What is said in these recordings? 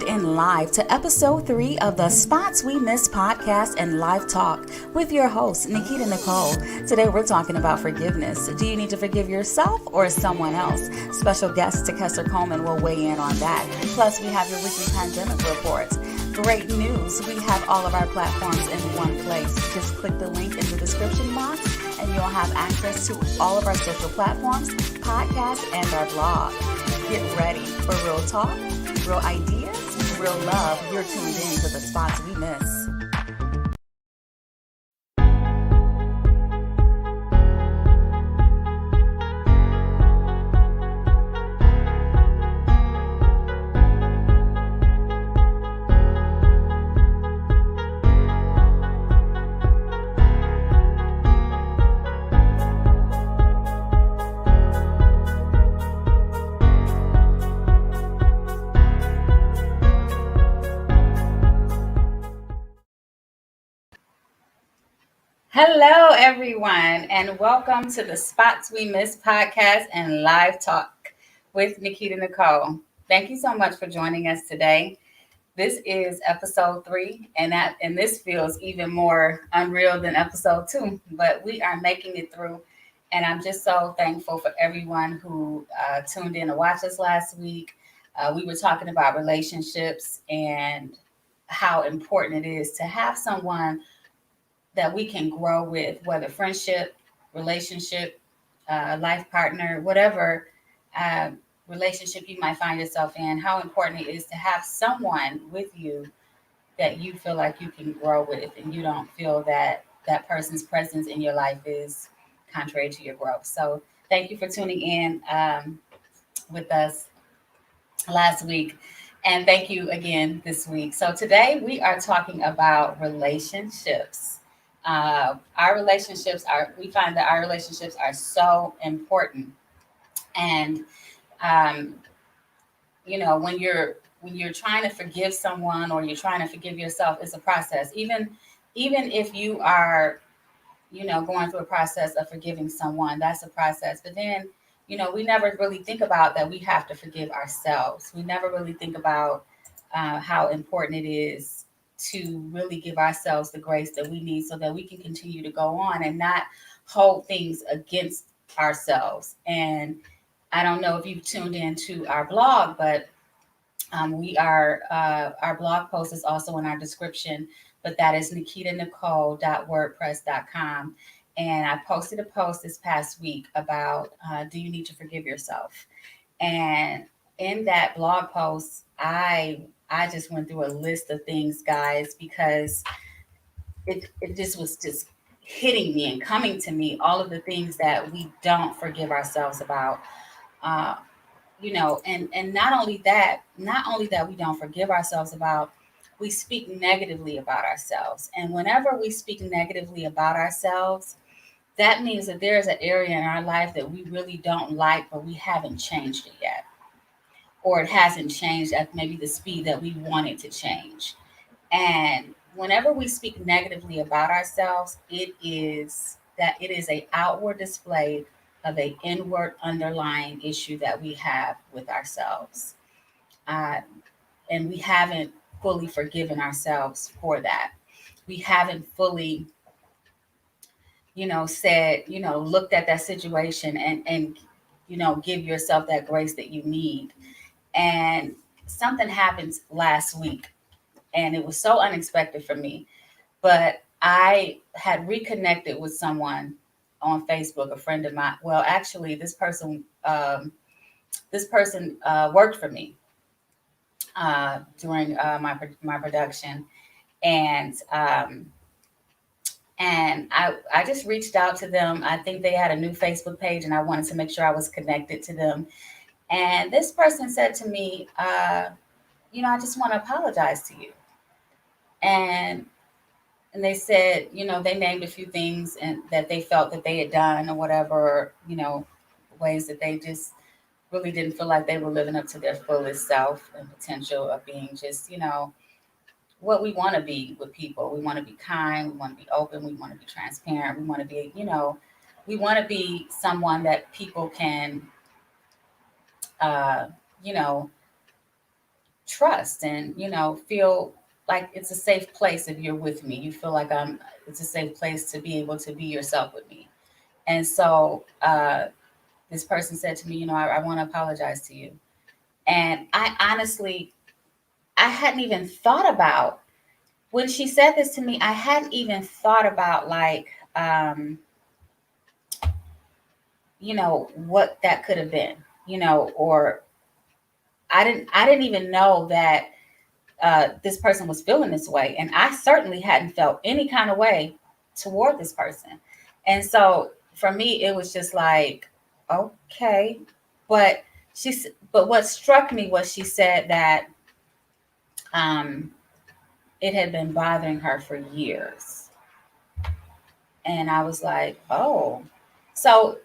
in live to episode 3 of the Spots We Miss podcast and live talk with your host, Nikita Nicole. Today we're talking about forgiveness. Do you need to forgive yourself or someone else? Special guest Kessler Coleman will weigh in on that. Plus, we have your weekly pandemic report. Great news. We have all of our platforms in one place. Just click the link in the description box and you'll have access to all of our social platforms, podcasts, and our blog. Get ready for real talk, real ideas, real love. You're tuned in to the Spots We Miss. Hello, everyone, and welcome to the Spots We Miss podcast and live talk with Nikita Nicole. Thank you so much for joining us today. This is episode 3, and this feels even more unreal than episode 2, but we are making it through, and I'm just so thankful for everyone who tuned in to watch us last week. We were talking about relationships and how important it is to have someone that we can grow with, whether friendship, relationship, life partner, whatever uh, relationship you might find yourself in, how important it is to have someone with you that you feel like you can grow with and you don't feel that that person's presence in your life is contrary to your growth. So thank you for tuning in with us last week. And thank you again this week. So today we are talking about relationships. We find that our relationships are so important. And, um, when you're trying to forgive someone or you're trying to forgive yourself, it's a process. Even if you are, going through a process of forgiving someone, that's a process. But then, we never really think about that we have to forgive ourselves. We never really think about how important it is to really give ourselves the grace that we need so that we can continue to go on and not hold things against ourselves. And I don't know if you've tuned into our blog, but our blog post is also in our description, but that is nikitanicole.wordpress.com. And I posted a post this past week about do you need to forgive yourself? And in that blog post, I just went through a list of things, guys, because it just was just hitting me and coming to me all of the things that we don't forgive ourselves about. Uh, and not only that we don't forgive ourselves about, we speak negatively about ourselves. And whenever we speak negatively about ourselves, that means that there is an area in our life that we really don't like, but we haven't changed it yet, or it hasn't changed at maybe the speed that we want it to change. And whenever we speak negatively about ourselves, it is a outward display of a inward underlying issue that we have with ourselves. Uh, and we haven't fully forgiven ourselves for that. We haven't fully, said, looked at that situation and give yourself that grace that you need. And something happened last week, and it was so unexpected for me. But I had reconnected with someone on Facebook, a friend of mine. Well, actually, this person worked for me during my production, and I just reached out to them. I think they had a new Facebook page, and I wanted to make sure I was connected to them. And this person said to me, I just want to apologize to you. And they said, they named a few things and that they felt that they had done or whatever, ways that they just really didn't feel like they were living up to their fullest self and potential of being just, what we want to be with people. We want to be kind, we want to be open, we want to be transparent, we want to be, we want to be someone that people can, uh, you know, trust and, feel like it's a safe place if you're with me. You feel like it's a safe place to be able to be yourself with me. And so this person said to me, I want to apologize to you. And I honestly, I hadn't even thought about when she said this to me, I hadn't even thought about like, what that could have been, or I didn't even know that this person was feeling this way. And I certainly hadn't felt any kind of way toward this person. And so for me, it was just like, okay. But but what struck me was she said that um, it had been bothering her for years. And I was like, oh. So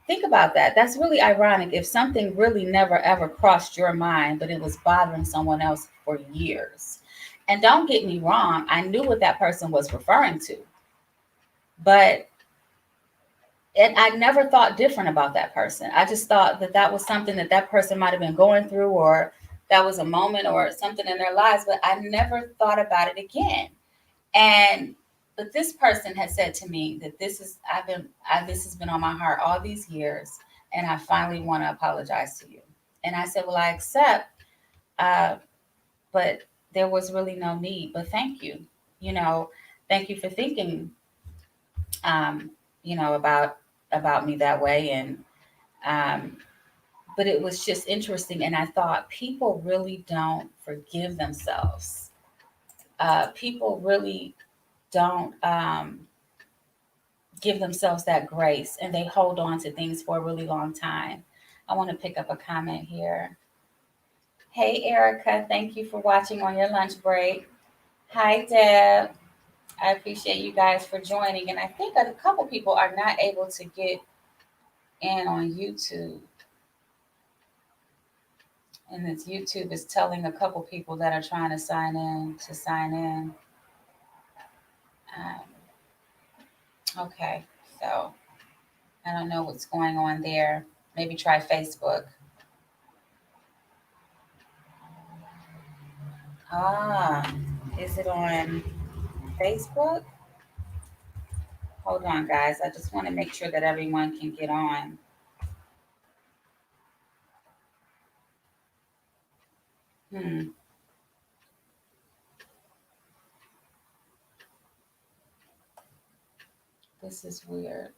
think about that. That's really ironic if something really never ever crossed your mind, but it was bothering someone else for years. And don't get me wrong, I knew what that person was referring to, but I never thought different about that person. I just thought that that was something that that person might have been going through, or that was a moment or something in their lives, but I never thought about it again. And but this person had said to me that this has been on my heart all these years, and I finally want to apologize to you. And I said, well, I accept, uh, but there was really no need. But thank you, you know, thank you for thinking, um, about me that way. And um, but it was just interesting, and I thought people really don't forgive themselves. People really don't. Give themselves that grace and they hold on to things for a really long time. I want to pick up a comment here. Hey, Erica, thank you for watching on your lunch break. Hi, Deb. I appreciate you guys for joining. And I think a couple people are not able to get in on YouTube. And this YouTube is telling a couple people that are trying to sign in to sign in. Um, okay, so I don't know what's going on there. Maybe try Facebook. Ah, is it on Facebook? Hold on, guys. I just want to make sure that everyone can get on. Hmm, this is weird.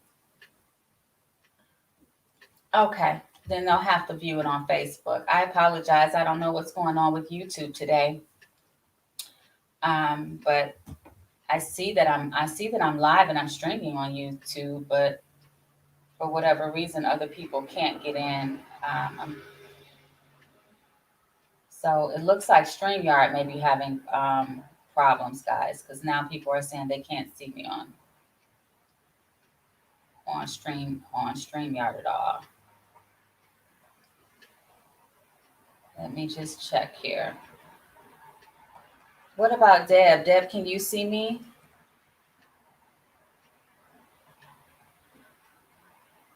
Okay, then they'll have to view it on Facebook. I apologize. I don't know what's going on with YouTube today. But I see that I'm live and I'm streaming on YouTube, but for whatever reason, other people can't get in. So it looks like StreamYard may be having problems, guys, because now people are saying they can't see me on StreamYard at all. Let me just check here. What about Deb? Deb, can you see me?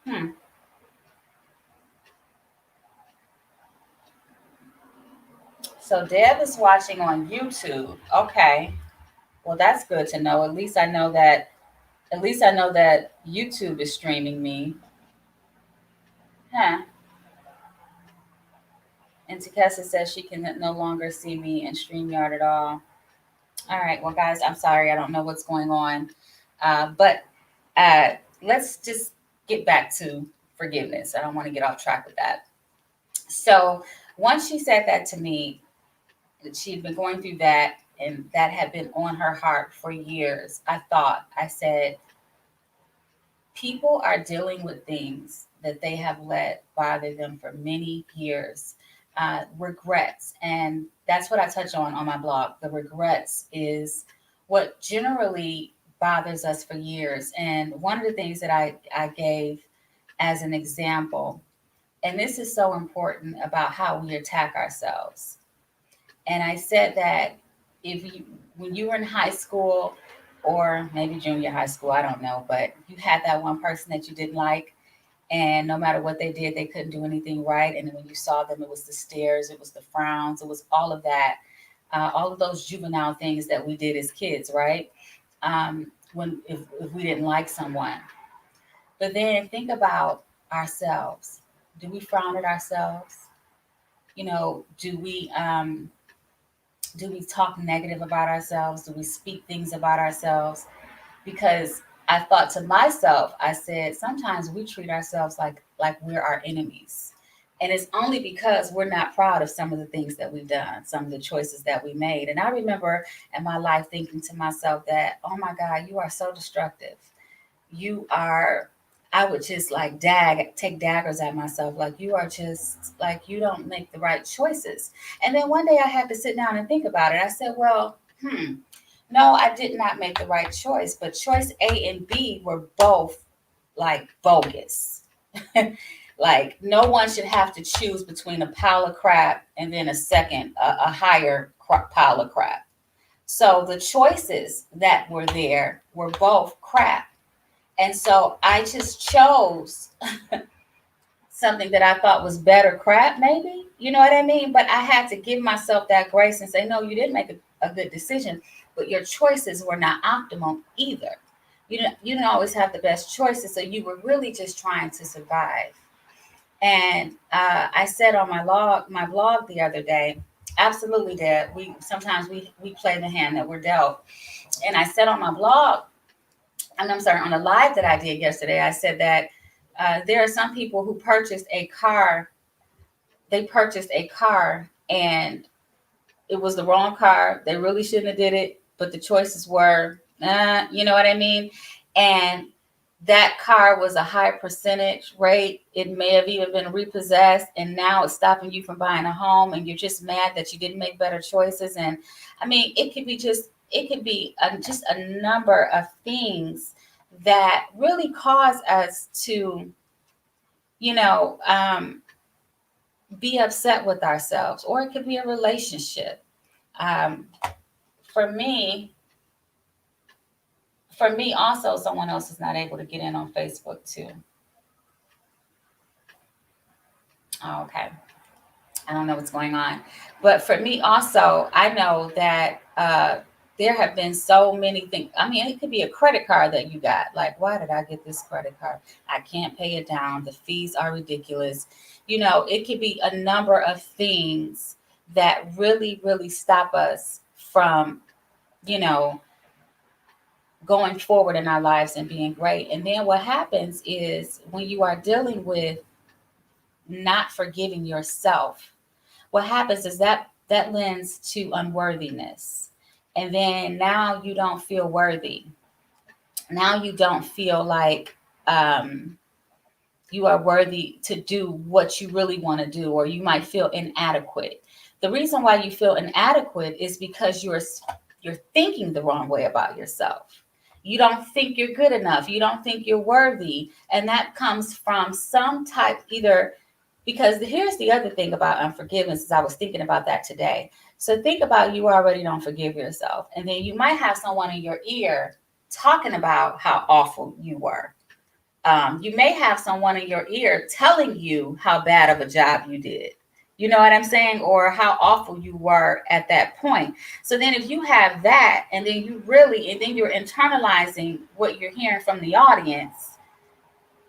Hmm. So Deb is watching on YouTube. Okay. Well, that's good to know. At least I know that YouTube is streaming me. Huh. And Takesa says she can no longer see me in StreamYard at all. All right. Well, guys, I'm sorry. I don't know what's going on. But let's just get back to forgiveness. I don't want to get off track with that. So once she said that to me, that she had been going through that and that had been on her heart for years, I said, people are dealing with things that they have let bother them for many years, regrets. And that's what I touch on my blog. The regrets is what generally bothers us for years. And one of the things that I gave as an example, and this is so important about how we attack ourselves. And I said that if you, when you were in high school or maybe junior high school, I don't know, but you had that one person that you didn't like, And no matter what they did, they couldn't do anything right. And then when you saw them, it was the stares, it was the frowns, it was all of that, all of those juvenile things that we did as kids, right? When if we didn't like someone. But then think about ourselves. Do we frown at ourselves? Do we talk negative about ourselves? Do we speak things about ourselves? Because I thought to myself, I said, sometimes we treat ourselves like we're our enemies. And it's only because we're not proud of some of the things that we've done, some of the choices that we made. And I remember in my life thinking to myself that, oh my God, you are so destructive. You are, I would just like take daggers at myself. Like you are just like, you don't make the right choices. And then one day I had to sit down and think about it. I said, well, no, I did not make the right choice, but choice A and B were both like bogus. Like no one should have to choose between a pile of crap and then a higher pile of crap. So the choices that were there were both crap. And so I just chose something that I thought was better crap, maybe. You know what I mean? But I had to give myself that grace and say, no, you didn't make a good decision, but your choices were not optimal either. You didn't always have the best choices. So you were really just trying to survive. And I said on my blog the other day, absolutely, Dad. We play the hand that we're dealt. And I said on my blog, and I'm sorry, on a live that I did yesterday, I said that there are some people who purchased a car. They purchased a car and it was the wrong car. They really shouldn't have did it, but the choices were, you know what I mean? And that car was a high percentage rate. It may have even been repossessed, and now it's stopping you from buying a home, and you're just mad that you didn't make better choices. And I mean, it could be just a number of things that really cause us to, you know, be upset with ourselves, or it could be a relationship. Um, for me, also, someone else is not able to get in on Facebook too. Oh, okay. I don't know what's going on. But for me also, I know that there have been so many things. I mean, it could be a credit card that you got. Like, why did I get this credit card? I can't pay it down. The fees are ridiculous. It could be a number of things that really, really stop us from, you know, going forward in our lives and being great. And then what happens is when you are dealing with not forgiving yourself, what happens is that lends to unworthiness. And then now you don't feel worthy. Now you don't feel like you are worthy to do what you really want to do, or you might feel inadequate. The reason why you feel inadequate is because you're thinking the wrong way about yourself. You don't think you're good enough. You don't think you're worthy. And that comes from some type, either because here's the other thing about unforgiveness, is I was thinking about that today. So think about, you already don't forgive yourself. And then you might have someone in your ear talking about how awful you were. You may have someone in your ear telling you how bad of a job you did. You know what I'm saying? Or how awful you were at that point. So then if you have that, and then you're internalizing what you're hearing from the audience,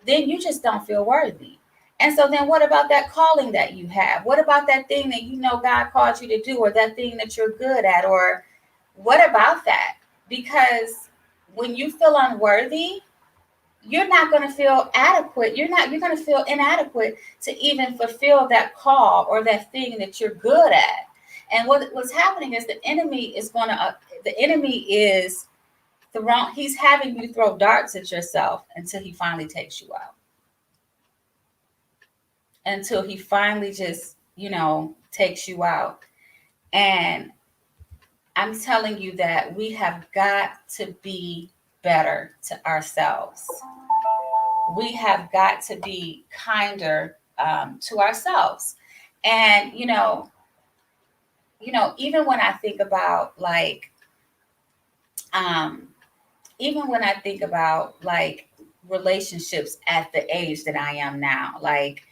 then you just don't feel worthy. And so then what about that calling that you have? What about that thing that you know God called you to do, or that thing that you're good at? Or what about that? Because when you feel unworthy, you're not going to feel adequate. You're going to feel inadequate to even fulfill that call or that thing that you're good at. And what's happening is the enemy is he's having you throw darts at yourself until he finally takes you out. Until he finally just, takes you out. And I'm telling you that we have got to be better to ourselves. We have got to be kinder to ourselves. And even when I think about um, even when I think about like relationships at the age that I am now, like,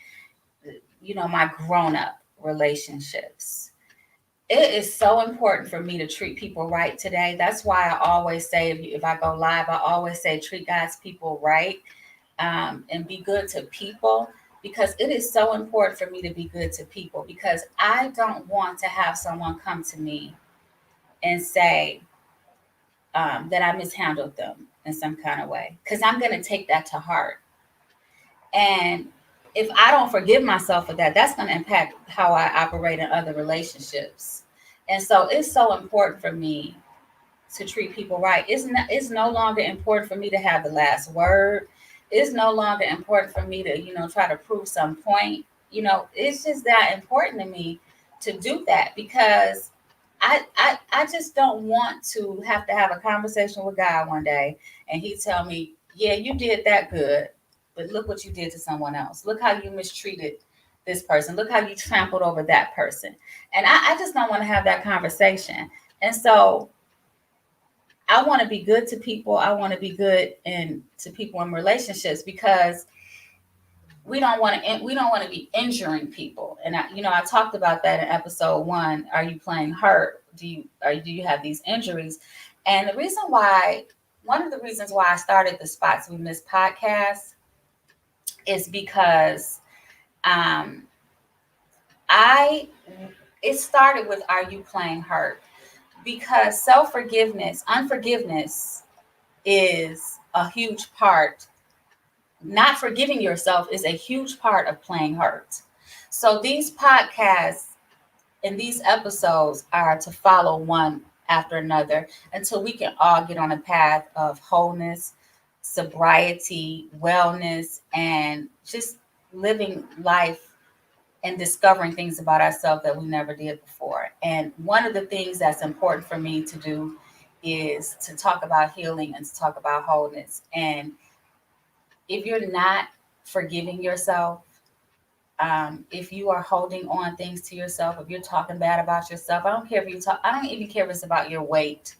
my grown up relationships. It is so important for me to treat people right today. That's why I always say, if I go live, I always say treat God's people right, and be good to people, because it is so important for me to be good to people, because I don't want to have someone come to me and say that I mishandled them in some kind of way, because I'm going to take that to heart. And if I don't forgive myself for that, that's going to impact how I operate in other relationships. And so it's so important for me to treat people right. It's no longer important for me to have the last word. It's no longer important for me to, try to prove some point. It's just that important to me to do that, because I just don't want to have a conversation with God one day and he tell me, yeah, you did that good, but look what you did to someone else. Look how you mistreated this person. Look how you trampled over that person. And I just don't want to have that conversation. And so I want to be good to people. I want to be good to people in relationships, because we don't want to be injuring people. And I talked about that in episode 1. Are you playing hurt? Do you have these injuries? And one of the reasons why I started the Spots We Miss podcast is because um, I it started with, are you playing hurt? Because unforgiveness is a huge part. Not forgiving yourself is a huge part of playing hurt. So these podcasts and these episodes are to follow one after another until we can all get on a path of wholeness, sobriety, wellness, and just living life and discovering things about ourselves that we never did before. And one of the things that's important for me to do is to talk about healing and to talk about wholeness. And if you're not forgiving yourself, if you are holding on things to yourself, if you're talking bad about yourself, I don't even care if it's about your weight.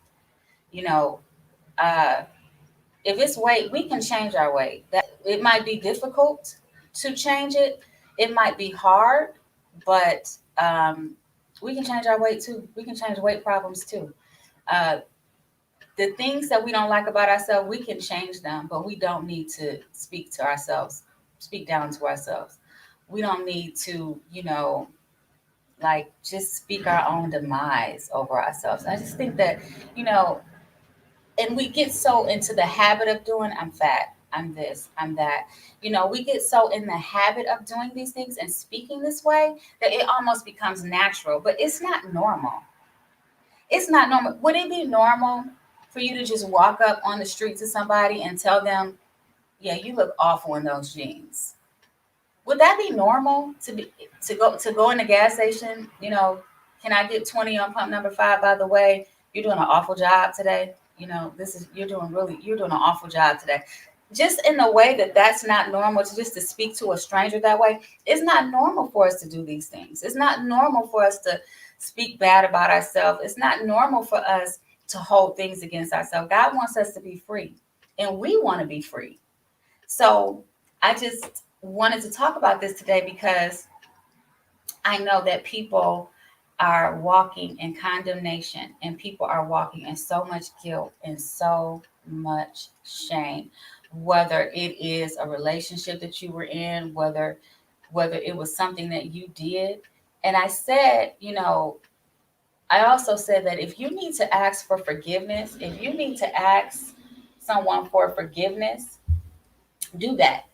You know, uh, if it's weight, we can change our weight. That it might be difficult to change it. It might be hard, but we can change our weight too. We can change weight problems too. Uh, the things that we don't like about ourselves, we can change them, but we don't need to speak down to ourselves. We don't need to, like just speak our own demise over ourselves. I just think that, you know, and we get so into the habit of doing, I'm fat, I'm this, I'm that. We get so in the habit of doing these things and speaking this way that it almost becomes natural, but it's not normal. It's not normal. Would it be normal for you to just walk up on the street to somebody and tell them, "Yeah, you look awful in those jeans"? Would that be normal to go in the gas station? Can I get 20 on pump number 5? By the way, you're doing an awful job today. You're doing an awful job today. Just in the way that's not normal to speak to a stranger that way. It's not normal for us to do these things. It's not normal for us to speak bad about ourselves. It's not normal for us to hold things against ourselves. God wants us to be free, and we want to be free. So I just wanted to talk about this today because I know that people are walking in condemnation and people are walking in so much guilt and so much shame, whether it is a relationship that you were in, whether it was something that you did. And I also said that if you need to ask for forgiveness, if you need to ask someone for forgiveness, do that.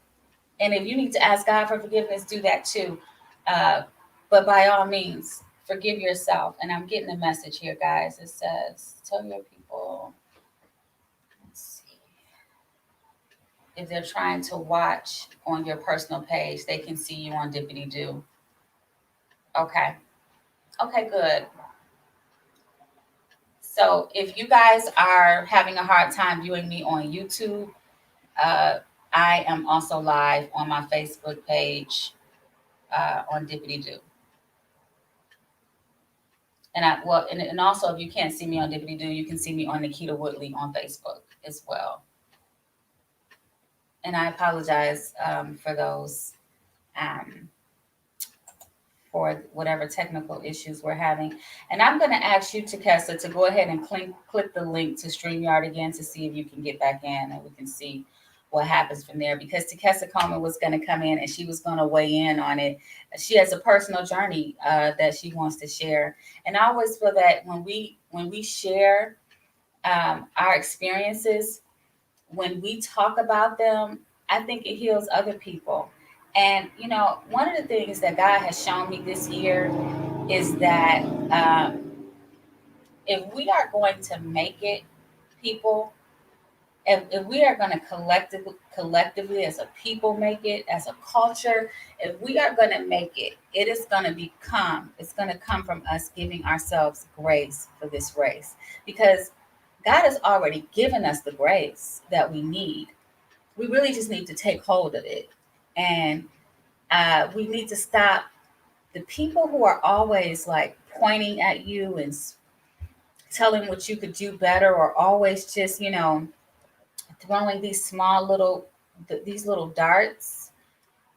And if you need to ask God for forgiveness, do that too. Uh, but by all means, forgive yourself. And I'm getting a message here, guys. It says, tell your people, let's see, if they're trying to watch on your personal page, they can see you on Dippity Doo. Okay. Okay, good. So if you guys are having a hard time viewing me on YouTube, uh, I am also live on my Facebook page on Dippity Doo. And also, if you can't see me on Dippity Doo, you can see me on Nikita Woodley on Facebook as well. And I apologize for those, um, for whatever technical issues we're having. And I'm going to ask you, Takessa, to go ahead and click the link to StreamYard again to see if you can get back in and we can see what happens from there. Because Takessa Coleman was going to come in and she was going to weigh in on it. She has a personal journey that she wants to share. And I always feel that when we share our experiences, when we talk about them, I think it heals other people. And, one of the things that God has shown me this year is that if we are going to make it, people, if we are going to collectively as a people make it, as a culture, if we are going to make it, it's going to come from us giving ourselves grace for this race. Because God has already given us the grace that we need. We really just need to take hold of it. And we need to stop the people who are always like pointing at you and telling what you could do better, or always just, throwing these small little, these little darts.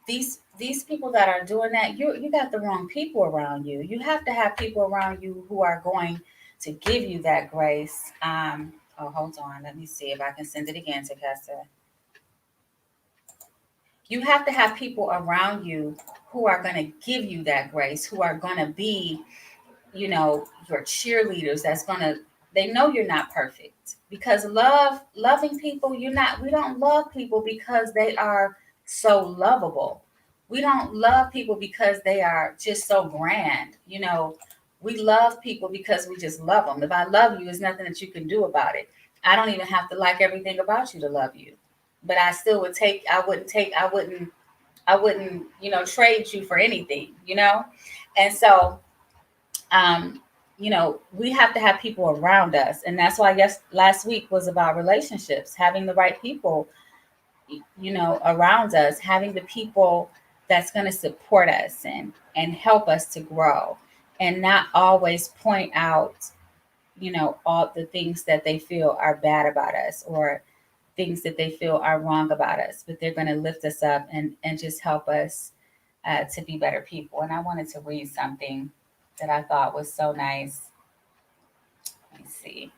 These people that are doing that, you got the wrong people around you. You have to have people around you who are going to give you that grace. Oh, hold on. Let me see if I can send it again to Kessa. You have to have people around you who are going to give you that grace, who are going to be, your cheerleaders. They know you're not perfect, because loving people, we don't love people because they are so lovable. We don't love people because they are just so grand. We love people because we just love them. If I love you, there's nothing that you can do about it. I don't even have to like everything about you to love you, but I still would take, I wouldn't, trade you for anything, And so, we have to have people around us. And that's why last week was about relationships, having the right people, around us, having the people that's going to support us and help us to grow, and not always point out, all the things that they feel are bad about us, or things that they feel are wrong about us, but they're going to lift us up and just help us to be better people. And I wanted to read something that I thought was so nice. Let me see.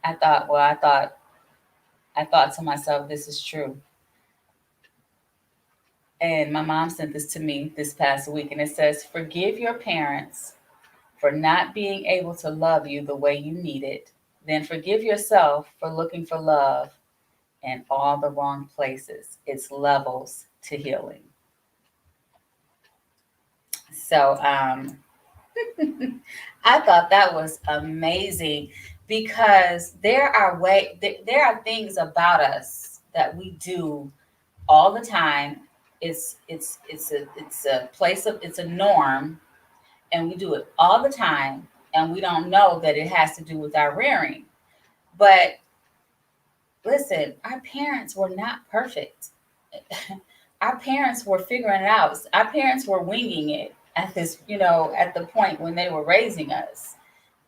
I thought to myself, this is true. And my mom sent this to me this past week, and it says, forgive your parents for not being able to love you the way you need it. Then forgive yourself for looking for love in all the wrong places. It's levels to healing. So I thought that was amazing, because there are things about us that we do all the time. It's a norm, and we do it all the time, and we don't know that it has to do with our rearing. But listen, our parents were not perfect. Our parents were figuring it out. Our parents were winging it at at the point when they were raising us.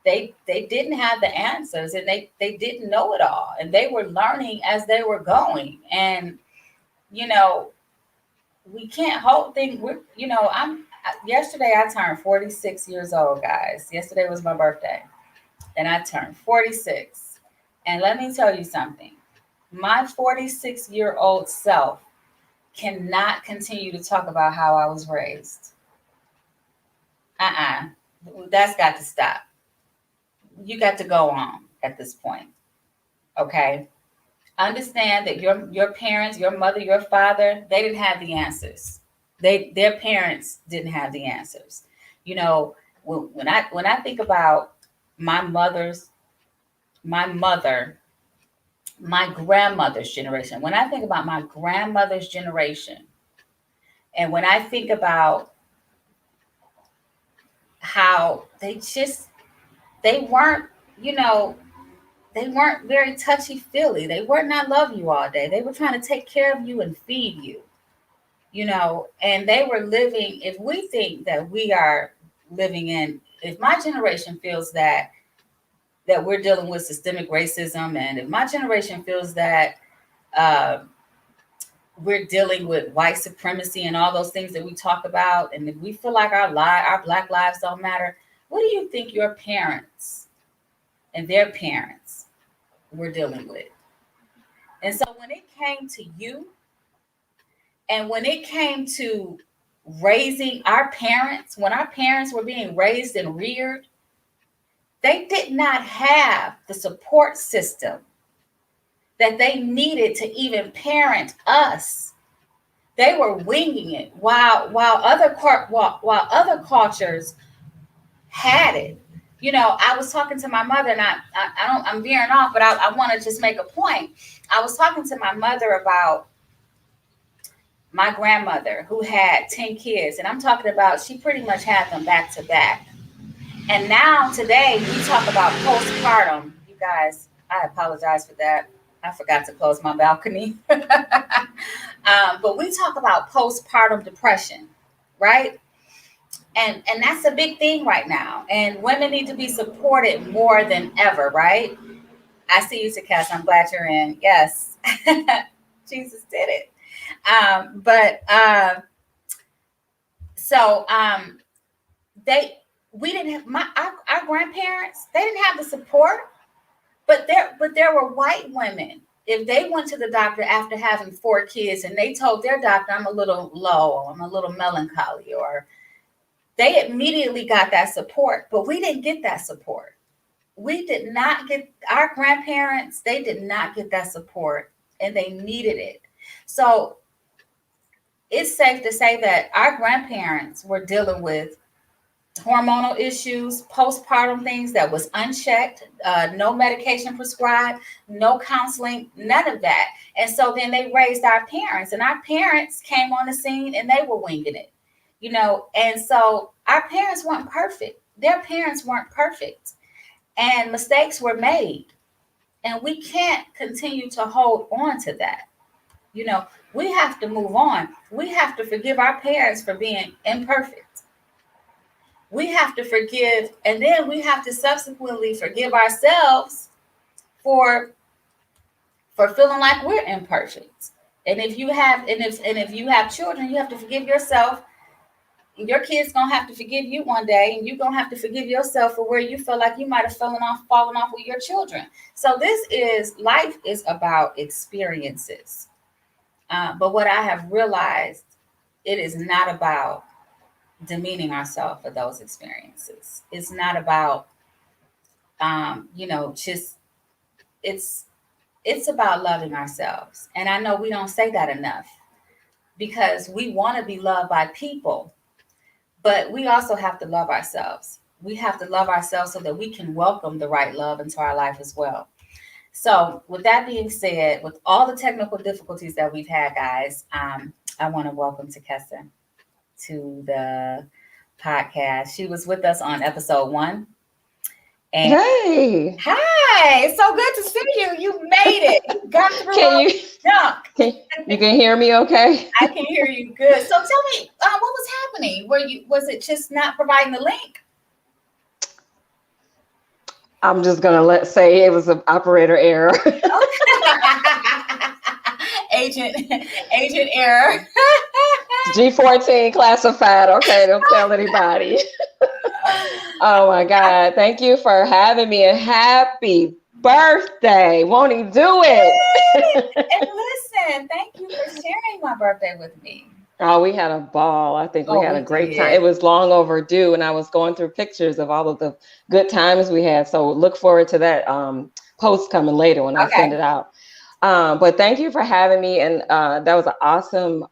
They didn't have the answers, and they didn't know it all, and they were learning as they were going. And you know, we can't hold things. I'm yesterday I turned 46 years old, guys. Yesterday was my birthday, and I turned 46. And let me tell you something. My 46-year-old self cannot continue to talk about how I was raised. That's got to stop. You got to go on at this point. Okay? Understand that your parents, your mother, your father, they didn't have the answers. Their parents didn't have the answers. When I think about my mother, my grandmother's generation, when I think about my grandmother's generation, and when I think about how they weren't, they weren't very touchy feely. They were not love you all day. They were trying to take care of you and feed you, and they were living. If we think that we are if my generation feels that we're dealing with systemic racism, and if my generation feels that we're dealing with white supremacy and all those things that we talk about, and if we feel like our Black lives don't matter, what do you think your parents and their parents were dealing with? And so when it came to you, and when it came to raising our parents, when our parents were being raised and reared, they did not have the support system that they needed to even parent us. They were winging it while other cultures had it. You know, I was talking to my mother, and I'm veering off, but I want to just make a point. I was talking to my mother about my grandmother who had 10 kids, and I'm talking about she pretty much had them back to back. And now today we talk about postpartum. You guys, I apologize for that. I forgot to close my balcony. But we talk about postpartum depression, right? And that's a big thing right now. And women need to be supported more than ever, right? I see you, Takes. I'm glad you're in. Yes. Jesus did it. We didn't have our grandparents, they didn't have the support, but there were white women. If they went to the doctor after having 4 kids and they told their doctor, I'm a little low, I'm a little melancholy, or they immediately got that support, but we didn't get that support. We did not get, our grandparents, they did not get that support, and they needed it. So it's safe to say that our grandparents were dealing with hormonal issues, postpartum things that was unchecked, no medication prescribed, no counseling, none of that. And so then they raised our parents, and our parents came on the scene and they were winging it, you know. And so our parents weren't perfect. Their parents weren't perfect, and mistakes were made. And we can't continue to hold on to that. You know, we have to move on. We have to forgive our parents for being imperfect. We have to forgive, and then we have to subsequently forgive ourselves for feeling like we're imperfect. And if you have children, you have to forgive yourself. Your kid's gonna have to forgive you one day, and you're gonna have to forgive yourself for where you feel like you might have fallen off with your children. So life is about experiences. But what I have realized, it is not about demeaning ourselves for those experiences. It's not about, it's about loving ourselves. And I know we don't say that enough, because we want to be loved by people, but we also have to love ourselves. We have to love ourselves so that we can welcome the right love into our life as well. So with that being said, with all the technical difficulties that we've had, guys, I want to welcome Takesa to the podcast. She was with us on episode 1. And hey, hi, it's so good to see you. You made it. You got through you can hear me okay? I can hear you good. So tell me, what was happening? Was it just not providing the link? I'm just gonna say it was an operator error. Agent error. G14 classified. Okay, don't tell anybody. Oh my God. Thank you for having me, and happy birthday. Won't he do it? And listen, thank you for sharing my birthday with me. Oh, we had a ball. I think we had a great time. It was long overdue, and I was going through pictures of all of the good times we had. So look forward to that post coming later when I send it out. But thank you for having me. And that was an awesome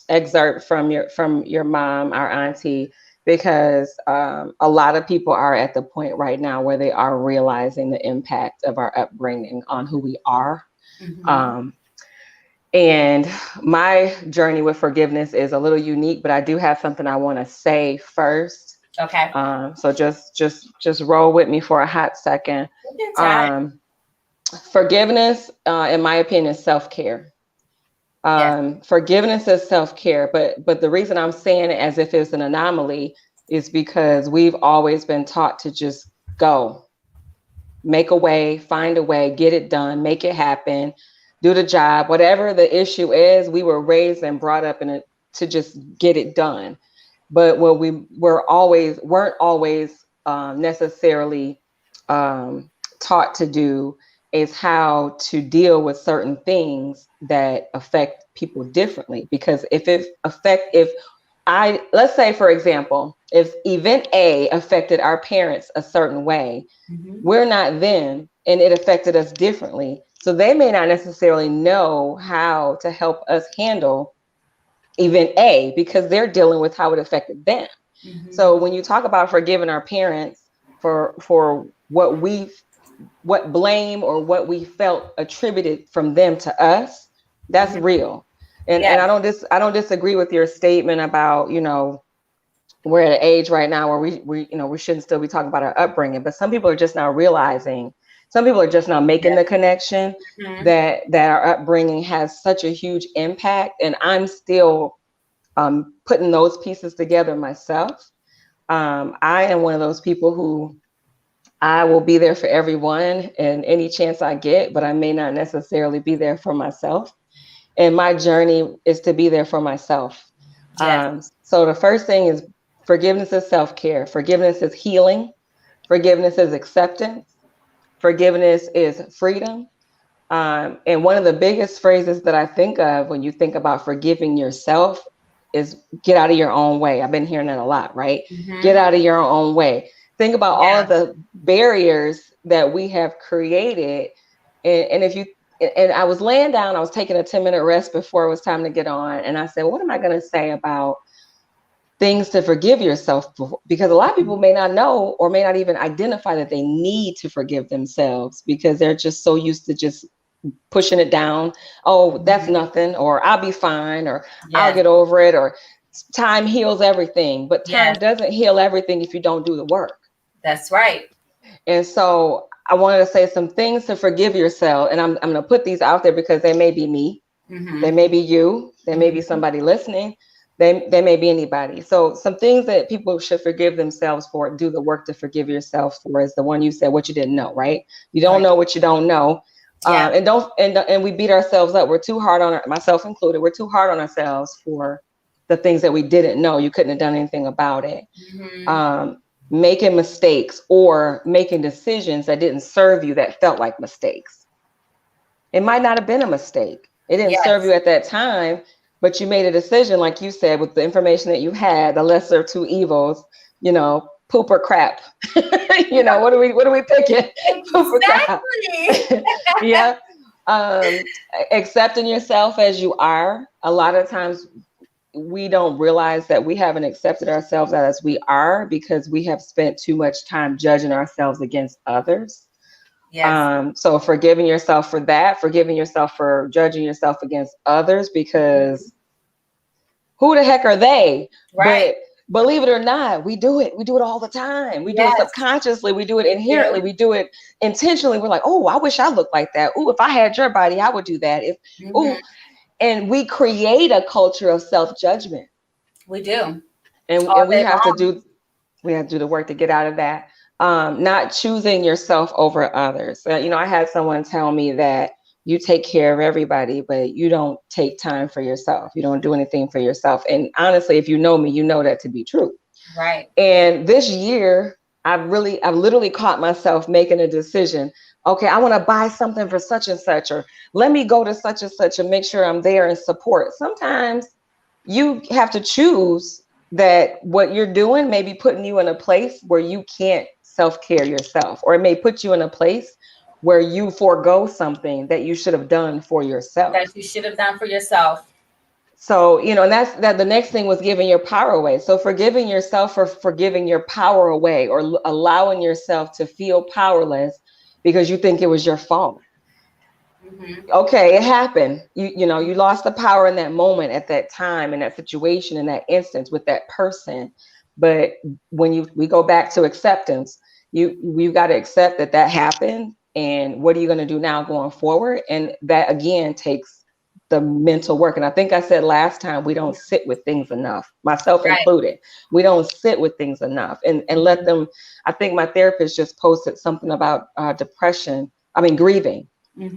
excerpt from your mom, our auntie, because a lot of people are at the point right now where they are realizing the impact of our upbringing on who we are. Mm-hmm. And my journey with forgiveness is a little unique, but I do have something I want to say first. Okay. So just roll with me for a hot second. Forgiveness, in my opinion, is self-care. Forgiveness is self-care, but the reason I'm saying it as if it's an anomaly is because we've always been taught to just go, make a way, find a way, get it done, make it happen. do the job, whatever the issue is. We were raised and brought up in it to just get it done. But what we weren't always necessarily taught to do is how to deal with certain things that affect people differently. Because let's say, for example, if event A affected our parents a certain way, we're not them, and it affected us differently. So they may not necessarily know how to help us handle event A because they're dealing with how it affected them. So when you talk about forgiving our parents for what blame or what we felt attributed from them to us, that's real. And I don't disagree with your statement about, we're at an age right now where we shouldn't still be talking about our upbringing, but some people are just now realizing, some people are just now making the connection that our upbringing has such a huge impact. And I'm still putting those pieces together myself. I am one of those people who I will be there for everyone and any chance I get, but I may not necessarily be there for myself. And my journey is to be there for myself. So the first thing is forgiveness is self-care. Forgiveness is healing. Forgiveness is acceptance. Forgiveness is freedom. And one of the biggest phrases that I think of when you think about forgiving yourself is get out of your own way. I've been hearing that a lot, right? Get out of your own way. Think about all of the barriers that we have created. And I was laying down, I was taking a 10-minute rest before it was time to get on. And I said, what am I going to say about things to forgive yourself for? Because a lot of people may not know or may not even identify that they need to forgive themselves because they're just so used to just pushing it down. Oh, that's nothing, or I'll be fine, or I'll get over it, or time heals everything. But time doesn't heal everything if you don't do the work. That's right. And so I wanted to say some things to forgive yourself. And I'm going to put these out there because they may be me. They may be you. They may be somebody listening. They may be anybody. So some things that people should forgive themselves for, do the work to forgive yourself for, is the one you said, what you didn't know, right? You don't know what you don't know. And we beat ourselves up. We're too hard on myself included. We're too hard on ourselves for the things that we didn't know. You couldn't have done anything about it. Making mistakes or making decisions that didn't serve you that felt like mistakes. It might not have been a mistake. It didn't serve you at that time, but you made a decision, like you said, with the information that you had, the lesser of two evils, poop or crap. What are we picking? Poop or crap. Accepting yourself as you are. A lot of times we don't realize that we haven't accepted ourselves as we are because we have spent too much time judging ourselves against others. So forgiving yourself for that, forgiving yourself for judging yourself against others, because who the heck are they? Right. But believe it or not, we do it. We do it all the time. We do it subconsciously. We do it inherently. We do it intentionally. We're like, oh, I wish I looked like that. Oh, if I had your body, I would do that. And we create a culture of self-judgment. We do. And we have to do the work to get out of that. Not choosing yourself over others. I had someone tell me that you take care of everybody, but you don't take time for yourself. You don't do anything for yourself. And honestly, if you know me, you know that to be true. Right. And this year, I've literally caught myself making a decision. Okay, I want to buy something for such and such, or let me go to such and such and make sure I'm there and support. Sometimes you have to choose that what you're doing may be putting you in a place where you can't self-care yourself, or it may put you in a place where you forego something that you should have done for yourself. So, and that the next thing was giving your power away. So forgiving yourself for giving your power away, or allowing yourself to feel powerless because you think it was your fault. Okay, it happened. You lost the power in that moment, at that time, in that situation, in that instance with that person. But when we go back to acceptance, you've got to accept that happened. And what are you going to do now going forward? And that again takes the mental work. And I think I said last time, we don't sit with things enough, myself included. We don't sit with things enough and let them. I think my therapist just posted something about grieving.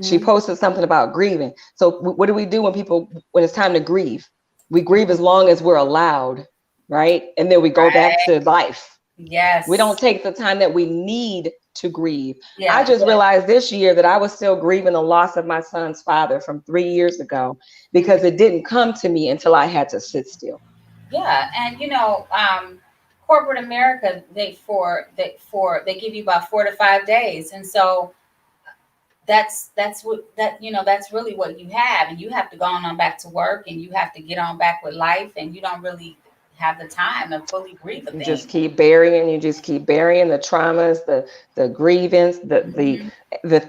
She posted something about grieving. So what do we do when it's time to grieve? We grieve as long as we're allowed, right? And then we go back to life. Yes. We don't take the time that we need to grieve. Yeah. I just realized this year that I was still grieving the loss of my son's father from 3 years ago, because it didn't come to me until I had to sit still. Yeah. And corporate America, they give you about 4 to 5 days. And so that's really what you have. And you have to go on back to work, and you have to get on back with life, and you don't really have the time to fully grieve. You just keep burying the traumas, the grievance, the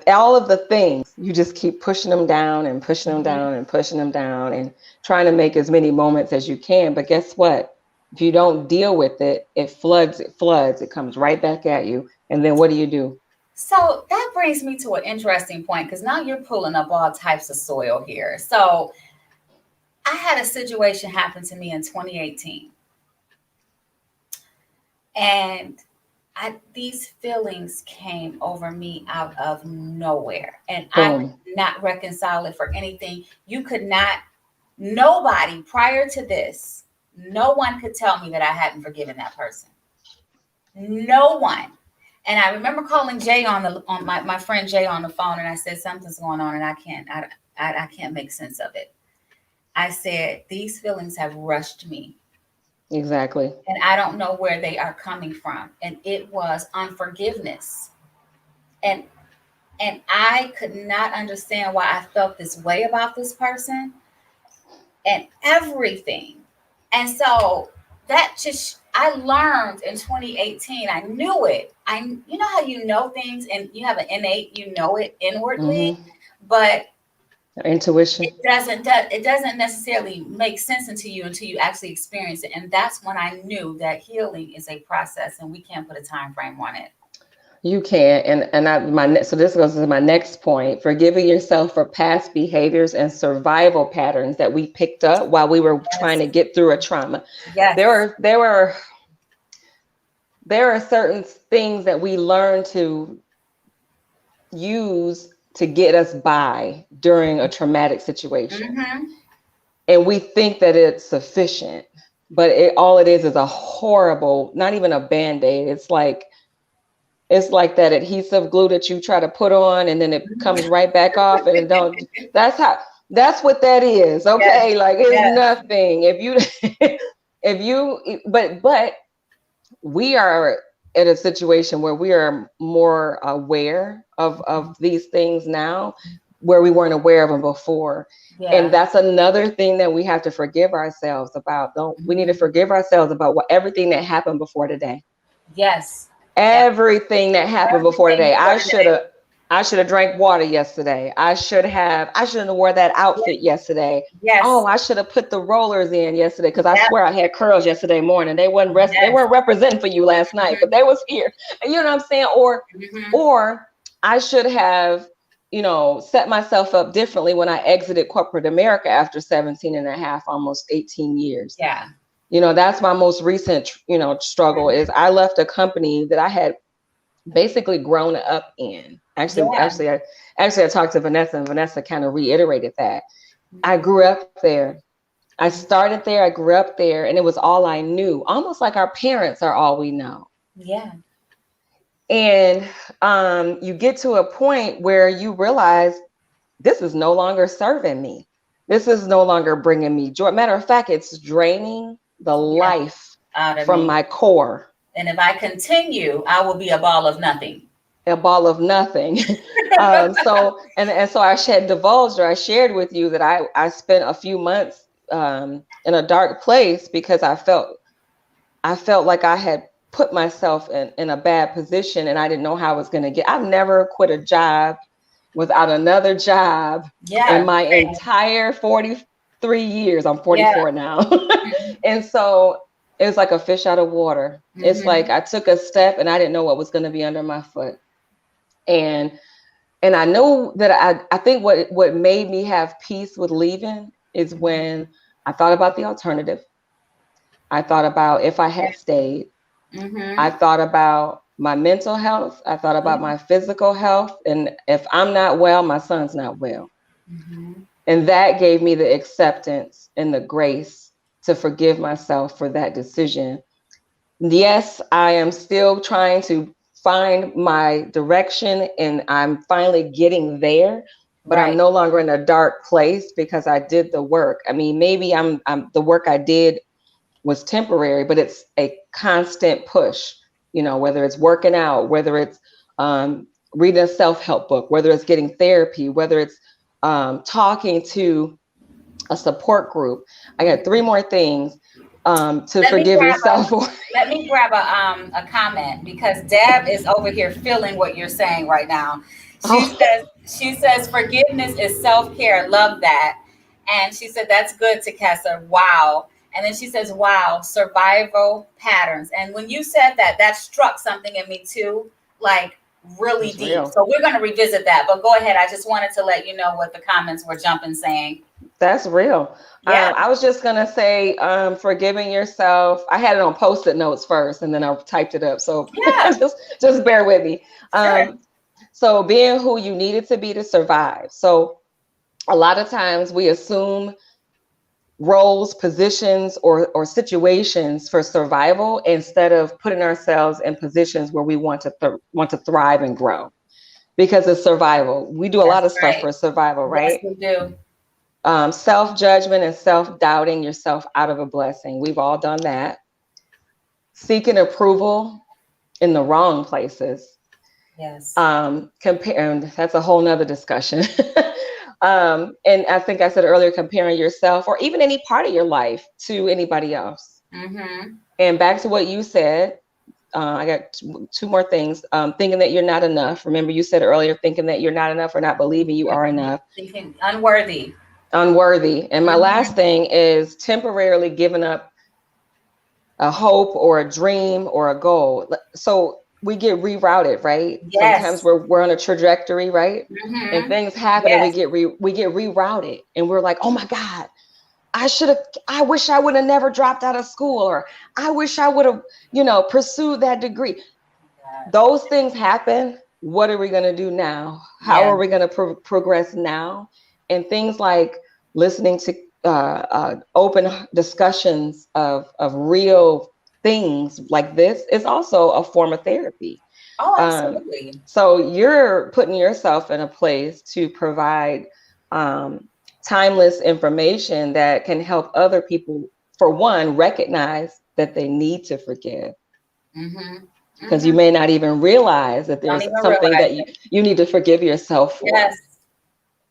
all of the things. You just keep pushing them down and pushing them down and pushing them down, and trying to make as many moments as you can. But guess what? If you don't deal with it, it floods, it comes right back at you. And then what do? So that brings me to an interesting point, because now you're pulling up all types of soil here. So I had a situation happen to me in 2018. And these feelings came over me out of nowhere. And I could not reconcile it for anything. Nobody prior to this, no one could tell me that I hadn't forgiven that person. No one. And I remember calling Jay on my friend Jay on the phone, and I said, something's going on, and I can't make sense of it. I said, these feelings have rushed me. Exactly. And I don't know where they are coming from. And it was unforgiveness. And I could not understand why I felt this way about this person and everything. And so I learned in 2018, I knew it. You know how you know things and you have an innate, you know it inwardly, but intuition. It doesn't necessarily make sense until you actually experience it. And that's when I knew that healing is a process, and we can't put a time frame on it. You can. So this goes to my next point: forgiving yourself for past behaviors and survival patterns that we picked up while we were trying to get through a trauma. Yes. There are certain things that we learn to use to get us by during a traumatic situation. And we think that it's sufficient, but all it is a horrible, not even a Band-Aid. It's like that adhesive glue that you try to put on, and then it comes right back off, and that's what that is. Okay. Yes. Like it's nothing. But we are at a situation where we are more aware of these things now, where we weren't aware of them before. Yeah. And that's another thing that we have to forgive ourselves about. We need to forgive ourselves about everything that happened before today. Yes. Everything that happened before today. I should have drank water yesterday. I shouldn't have wore that outfit yesterday. Yes. Oh, I should have put the rollers in yesterday, because I swear I had curls yesterday morning. They weren't representing for you last night, but they was here. You know what I'm saying? Or I should have, set myself up differently when I exited corporate America after 17 and a half, almost 18 years. Yeah. That's my most recent, struggle is I left a company that I had basically grown up in. Actually, I talked to Vanessa, and Vanessa kind of reiterated that. I grew up there. I started there. I grew up there, and it was all I knew. Almost like our parents are all we know. Yeah. And you get to a point where you realize this is no longer serving me. This is no longer bringing me joy. Matter of fact, it's draining the life from my core. And if I continue, I will be a ball of nothing. A ball of nothing. So I shared with you that I spent a few months in a dark place, because I felt like I had put myself in a bad position, and I didn't know how I was going to get. I've never quit a job without another job in my entire 43 years. I'm 44 now. And so it was like a fish out of water. It's like I took a step and I didn't know what was going to be under my foot. And I know that I think what made me have peace with leaving is when I thought about the alternative. I thought about if I had stayed. I thought about my mental health. I thought about my physical health. And if I'm not well, my son's not well. Mm-hmm. And that gave me the acceptance and the grace to forgive myself for that decision. Yes, I am still trying to find my direction, and I'm finally getting there, but I'm no longer in a dark place because I did the work. I mean, maybe I'm the work I did was temporary, but it's a constant push, you know, whether it's working out, whether it's reading a self-help book, whether it's getting therapy, whether it's talking to a support group. I got 3 more things to forgive yourself for. Let me grab a comment, because Deb is over here feeling what you're saying right now. She says forgiveness is self-care. Love that. And she said, that's good, Takessa. Wow. And then she says, wow, survival patterns. And when you said that, that struck something in me too, like really deep. Real. So we're going to revisit that. But go ahead. I just wanted to let you know what the comments were jumping saying. That's real. Yeah. I was just going to say, forgiving yourself. I had it on Post-it notes first, and then I typed it up. So yeah. just bear with me. Sure. So being who you needed to be to survive. So a lot of times we assume roles, positions, or situations for survival instead of putting ourselves in positions where we want to thrive and grow, because it's survival. We do a lot of stuff for survival, right? Yes, we do. Self-judgment and self-doubting yourself out of a blessing. We've all done that. Seeking approval in the wrong places. Yes. Comparing, that's a whole nother discussion. And I think I said earlier, comparing yourself or even any part of your life to anybody else. Mm-hmm. And back to what you said, I got 2 more things. Thinking that you're not enough. Remember, you said earlier, thinking that you're not enough or not believing you are enough. Thinking unworthy. And my last thing is temporarily giving up a hope or a dream or a goal. So we get rerouted, right? Yes. Sometimes we're on a trajectory, right? Mm-hmm. And things happen, and we get rerouted, and we're like, oh my God, I wish I would have never dropped out of school, or I wish I would have, pursued that degree. Those things happen. What are we going to do now? How are we going to progress now? And things like listening to open discussions of real things like this is also a form of therapy. Oh, absolutely. So you're putting yourself in a place to provide timeless information that can help other people, for one, recognize that they need to forgive. Mm-hmm. Because you may not even realize that there's something that you need to forgive yourself for. Yes.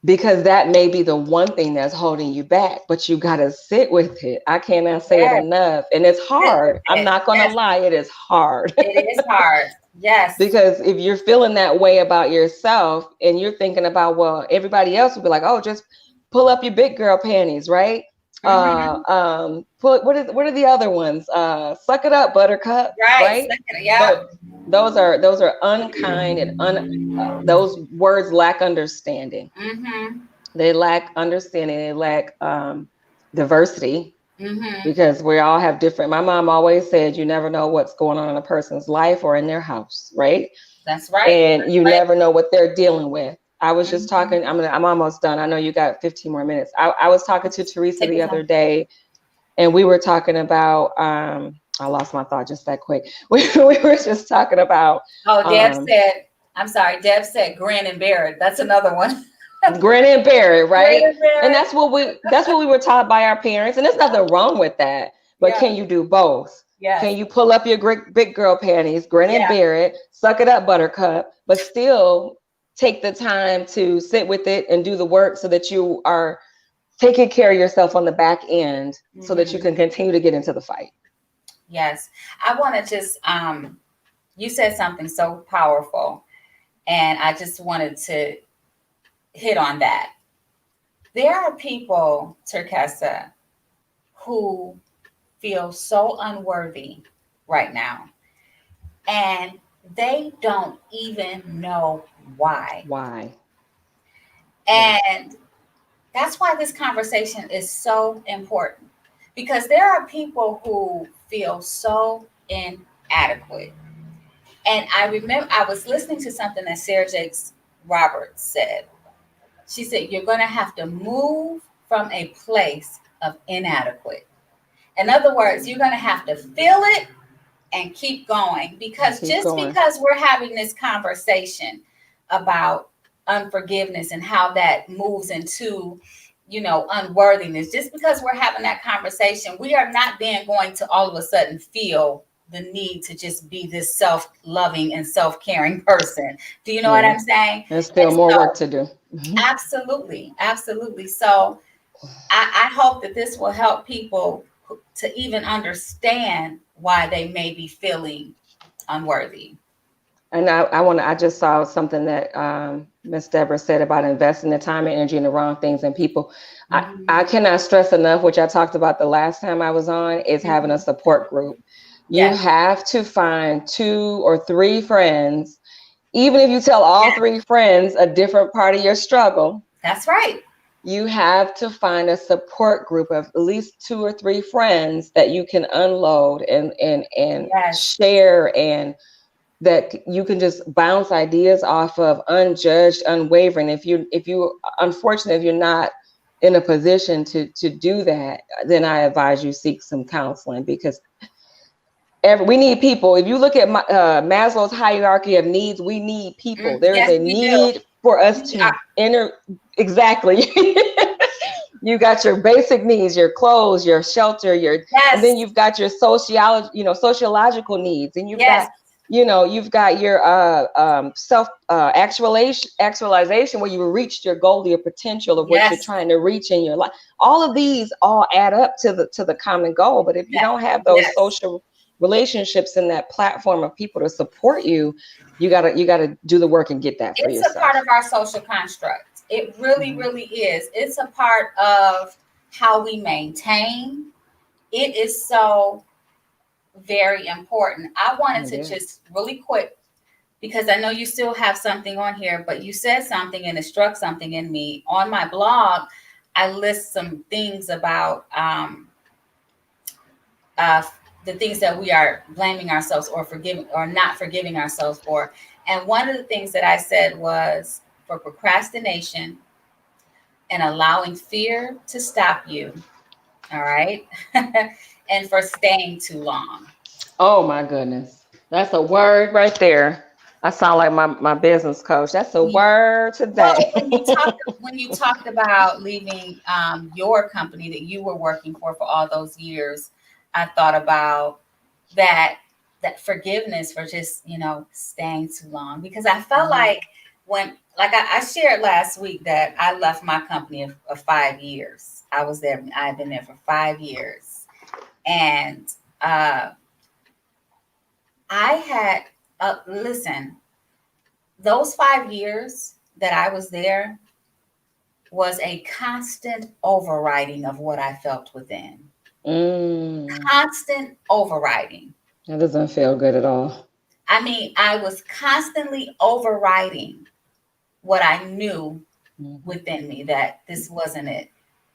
Because that may be the one thing that's holding you back, but you got to sit with it. I cannot say it enough. And it's hard. I'm not going to lie. It is hard. It is hard. Yes. Because if you're feeling that way about yourself and you're thinking about, well, everybody else will be like, oh, just pull up your big girl panties, right? Mm-hmm. What are the other ones? Suck it up, buttercup. Right. Yeah. Those are unkind, and those words lack understanding. Mm-hmm. They lack understanding. They lack diversity. Mm-hmm. Because we all have different. My mom always said, you never know what's going on in a person's life or in their house, right? That's right. And you never know what they're dealing with. I was just talking. I'm almost done. I know you got 15 more minutes. I was talking to Teresa the other day, and we were talking about. I lost my thought just that quick. We were just talking about. Oh, Deb said. I'm sorry. Deb said, "Grin and bear it." That's another one. Grin and bear it, right? And that's what we were taught by our parents, and there's nothing wrong with that. But can you do both? Yes. Can you pull up your big girl panties, grin and bear it, suck it up, buttercup, but still take the time to sit with it and do the work so that you are taking care of yourself on the back end, so that you can continue to get into the fight. Yes. I want to just, you said something so powerful, and I just wanted to hit on that. There are people, Terkessa, who feel so unworthy right now, and they don't even know why. And that's why this conversation is so important, because there are people who feel so inadequate. And I remember I was listening to something that Sarah Jakes Roberts said. She said, you're going to have to move from a place of inadequate. In other words, you're going to have to feel it and keep going, because because we're having this conversation about unforgiveness and how that moves into, unworthiness, just because we're having that conversation, we are not then going to all of a sudden feel the need to just be this self-loving and self-caring person. Do you know what I'm saying? There's still more work to do. Absolutely. So I hope that this will help people to even understand why they may be feeling unworthy. And I just saw something that Ms. Deborah said about investing the time and energy in the wrong things and people. Mm-hmm. I cannot stress enough, which I talked about the last time I was on, is having a support group. You have to find 2 or 3 friends, even if you tell all 3 friends a different part of your struggle. That's right. You have to find a support group of at least 2 or 3 friends that you can unload and share, and that you can just bounce ideas off of, unjudged, unwavering. If you unfortunately, if you're not in a position to do that, then I advise you seek some counseling, because we need people. If you look at Maslow's hierarchy of needs, we need people. There is a need for us to enter. Exactly. You got your basic needs, your clothes, your shelter, and then you've got your sociological needs, and you've got your self actualization, where you reached your goal, your potential of what you're trying to reach in your life. All of these all add up to the common goal. But if you don't have those social relationships and that platform of people to support you, you gotta do the work and get that for yourself. It's a part of our social construct. It really, really is. It's a part of how we maintain. It is so very important. I wanted to just really quick, because I know you still have something on here, but you said something and it struck something in me. On my blog, I list some things about the things that we are blaming ourselves or forgiving or not forgiving ourselves for. And one of the things that I said was for procrastination and allowing fear to stop you. All right. And for staying too long. Oh my goodness. That's a word right there. I sound like my business coach. That's a word today. Well, when you talked about leaving your company that you were working for all those years, I thought about that forgiveness for just, staying too long, because I felt like I shared last week that I left my company of 5 years. I had been there for 5 years. And I had, listen, those 5 years that I was there was a constant overriding of what I felt within. Constant overriding. That doesn't feel good at all. I mean, I was constantly overriding what I knew within me, that this wasn't it.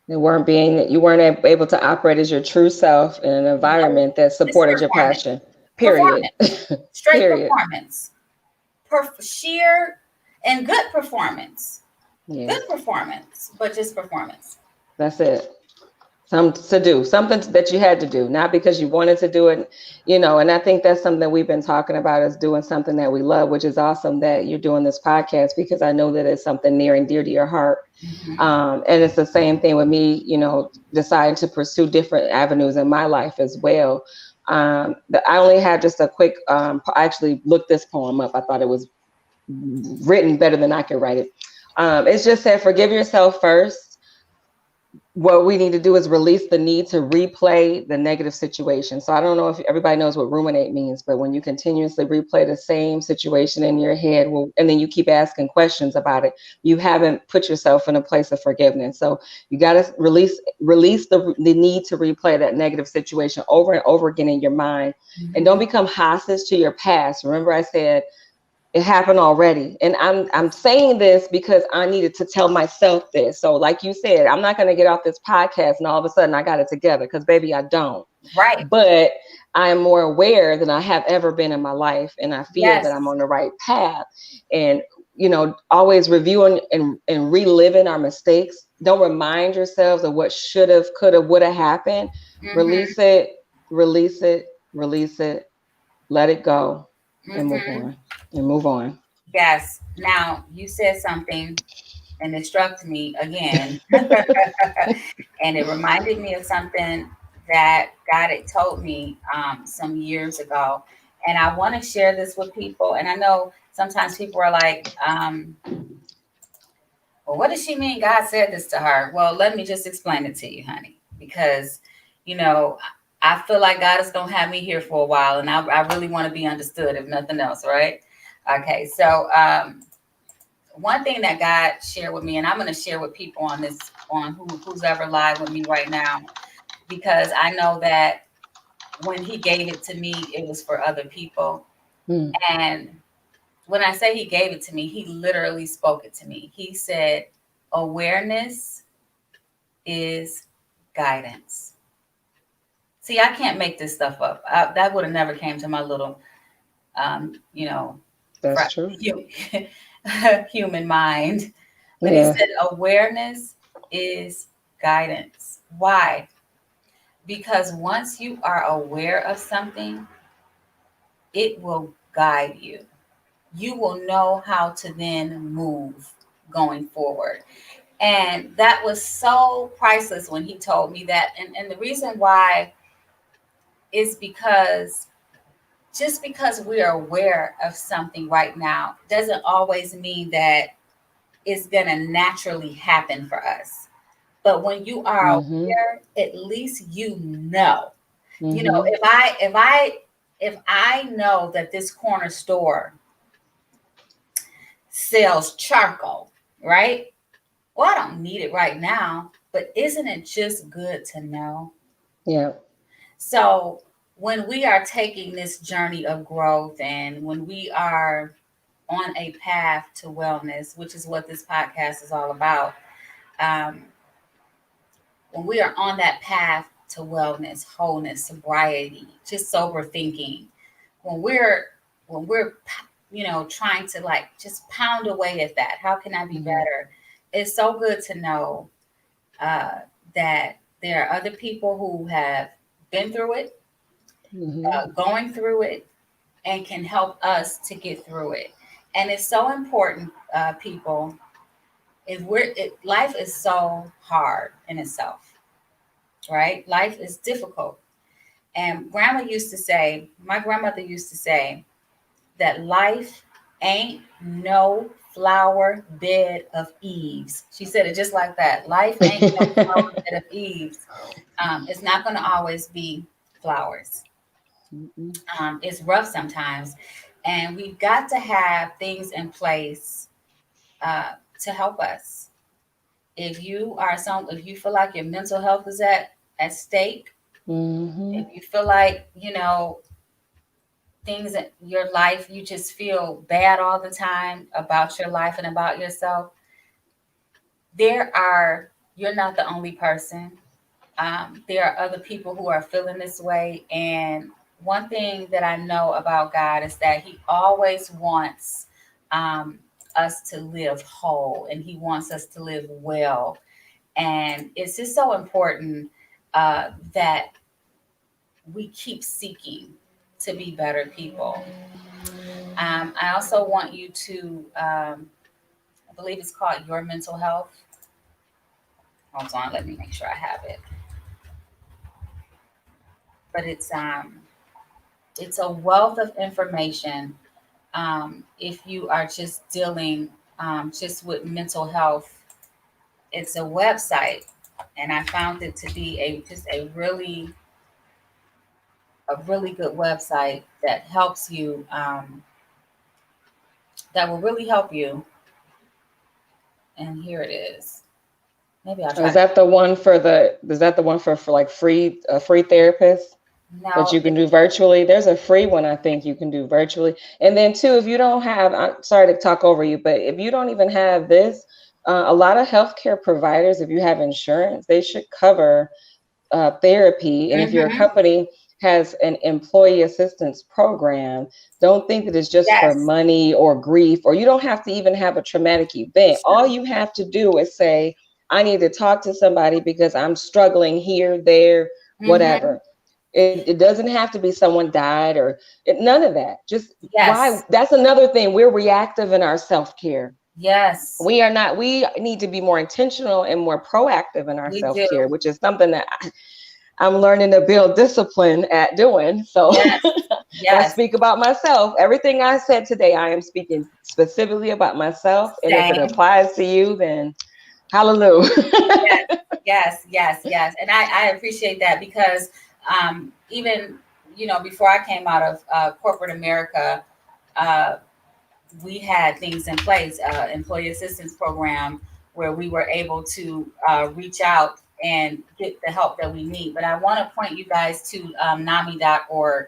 You weren't able to operate as your true self in an environment that supported your passion. Period. Straight performance. Sheer and good performance. Good performance, but just performance. That's it. Something that you had to do, not because you wanted to do it, and I think that's something that we've been talking about, is doing something that we love, which is awesome that you're doing this podcast, because I know that it's something near and dear to your heart. And it's the same thing with me, deciding to pursue different avenues in my life as well. I only had just a quick, I actually looked this poem up. I thought it was written better than I could write it. It's just said, forgive yourself first. What we need to do is release the need to replay the negative situation. So I don't know if everybody knows what ruminate means, but when you continuously replay the same situation in your head, and then you keep asking questions about it, you haven't put yourself in a place of forgiveness. So you got to release the need to replay that negative situation over and over again in your mind. And don't become hostage to your past. Remember I said, It happened already. And I'm saying this because I needed to tell myself this. So like you said, I'm not going to get off this podcast and all of a sudden I got it together, because baby, I don't. Right. But I am more aware than I have ever been in my life. And I feel that I'm on the right path. And, always reviewing and reliving our mistakes. Don't remind yourselves of what should have, could have, would have happened. Release it, release it, release it, let it go, and move on. Yes. Now, you said something and it struck me again. And it reminded me of something that God had told me some years ago. And I want to share this with people. And I know sometimes people are like, well, what does she mean God said this to her? Well, let me just explain it to you, honey, because, I feel like God is going to have me here for a while, and I really want to be understood, if nothing else, right? Okay, so one thing that God shared with me, and I'm going to share with people on who's ever live with me right now, because I know that when He gave it to me, it was for other people. And when I say He gave it to me, He literally spoke it to me. He said, awareness is guidance. See, I can't make this stuff up. That would have never came to my little, That's true. human mind. But He said awareness is guidance. Why? Because once you are aware of something, it will guide you. You will know how to then move going forward. And that was so priceless when He told me that. And the reason why is because just because we are aware of something right now doesn't always mean that it's going to naturally happen for us. But when you are aware, at least you know. If I know that this corner store sells charcoal, right? Well, I don't need it right now, but isn't it just good to know? Yeah. So when we are taking this journey of growth, and when we are on a path to wellness, which is what this podcast is all about, when we are on that path to wellness, wholeness, sobriety, just sober thinking, when we're trying to like just pound away at that, how can I be better? It's so good to know that there are other people who have been through it, going through it, and can help us to get through it. And it's so important, people. Life is so hard in itself, right? Life is difficult. And my grandmother used to say that life ain't no flower bed of eaves. She said it just like that. Life ain't no flower bed of eaves. It's not going to always be flowers. It's rough sometimes. And we've got to have things in place to help us. If you feel like your mental health is at stake, if you feel like, things in your life, you just feel bad all the time about your life and about yourself, you're not the only person. There are other people who are feeling this way. And one thing that I know about God is that He always wants us to live whole, and He wants us to live well. And it's just so important that we keep seeking to be better people. I also want you to, I believe it's called Your Mental Health. Hold on, let me make sure I have it. But it's a wealth of information. If you are just dealing just with mental health, it's a website, and I found it to be a really good website that helps you. That will really help you. And here it is. Maybe I'll try. Is that the one for like free therapists? that No. you can do virtually. There's a free one I think you can do virtually. And then too, if you don't have, I'm sorry to talk over you, but if you don't even have this, a lot of healthcare providers, if you have insurance, they should cover therapy. And if your Mm-hmm. company has an employee assistance program, don't think that it's just for Yes. money or grief, or you don't have to even have a traumatic event. All you have to do is say, I need to talk to somebody because I'm struggling here, there, Mm-hmm. whatever. It doesn't have to be someone died or none of that. Just why? Yes. That's another thing. We're reactive in our self-care. Yes. We are not. We need to be more intentional and more proactive in our We do. self-care, which is something that I'm learning to build discipline at doing. So Yes. I Yes. speak about myself. Everything I said today, I am speaking specifically about myself. And if it Same. applies to you, then hallelujah. Yes. Yes. Yes. Yes. And I appreciate that because even, before I came out of corporate America, uh, we had things in place, employee assistance program, where we were able to reach out and get the help that we need. But I want to point you guys to NAMI.org.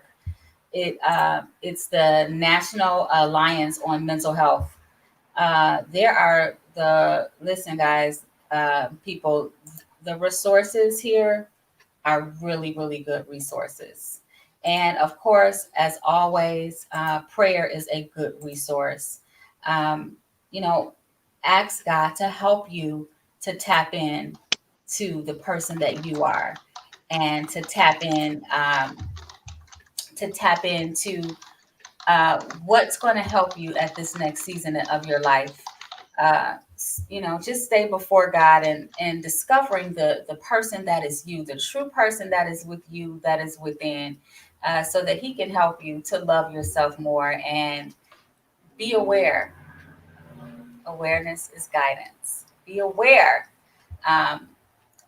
It's the National Alliance on Mental Health. There are listen, guys, people, the resources here are really, really good resources. And of course, as always, prayer is a good resource. Um, you know, ask God to help you to tap in to the person that you are, and to tap into what's going to help you at this next season of your life. Just stay before God and discovering the person that is you, the true person that is with you, that is within, so that He can help you to love yourself more and be aware. Awareness is guidance. Be aware um,